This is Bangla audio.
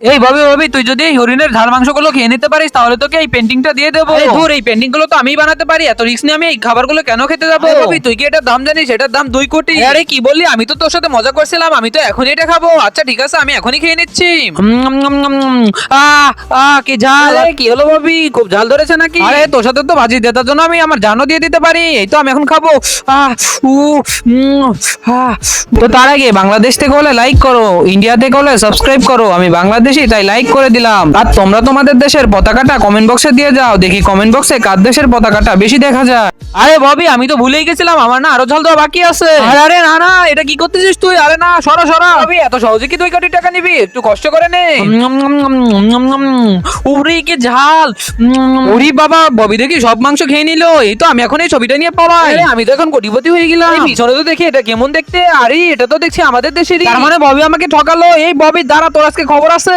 এই ভাবি ভাবি, তুই যদি এই হরিণের ঝাল মাংসগুলো খেয়ে নিতে পারিস তাহলে তোকে এই পেন্টিংটা দিয়ে দেবো। ধুর, এই পেন্টিং গুলো তো আমিই বানাতে পারি, এত রিস্ক নিয়ে আমি এই খাবারগুলো কেন খেতে যাবো? ভাবি তুই কি এটার দাম জানিস? এটার দাম 2 কোটি। আরে কি বললি? আমি তো তোর সাথে মজা করছিলাম, আমি তো এখনই এটা খাবো। আচ্ছা ঠিক আছে, আমি এখনই খেয়ে নিচ্ছি। কি ঝাল! আরে কি হলো ভাবি, খুব ঝাল ধরেছে নাকি? আরে তোর সাথে তো বাজি জেতার জন্য আমি আমার জানও দিয়ে দিতে পারি। এই তো আমি এখন খাবো। তো তার আগে বাংলাদেশ থেকে হলে লাইক করো, ইন্ডিয়া থেকে হলে সাবস্ক্রাইব করো। আমি বাংলাদেশি তাই লাইক করে দিলাম। আর তোমরা তোমাদের দেশের পতাকাটা কমেন্ট বক্সে দিয়ে যাও, দেখি কমেন্ট বক্সে কার দেশের পতাকাটা বেশি দেখা যায়। আরে ববি, আমি তো ভুলেই গেছিলাম, আমার না আরো ঝাল দেওয়া বাকি আছে। আরে আরে না না, এটা কি করতেছিস তুই? আরে না, সরা সরা। ববি এত সহজে কি 2 কোটি টাকা নিবি? একটু কষ্ট করে নে। উরে কি ঝাল! ওরে বাবা, ববি দেখি সব মাংস খেয়ে নিল। এই তো আমি এখন এই ছবিটা নিয়ে পালাই। আমি তো এখন কোটিপতি হয়ে গেলাম। পিছনে তো দেখি এটা কেমন দেখতে। আরে এটা তো দেখছি আমাদের দেশেরই। তার মানে ববি আমাকে ঠকালো। এই ববি, দাঁড়া, তোর আজকে খবর আছে।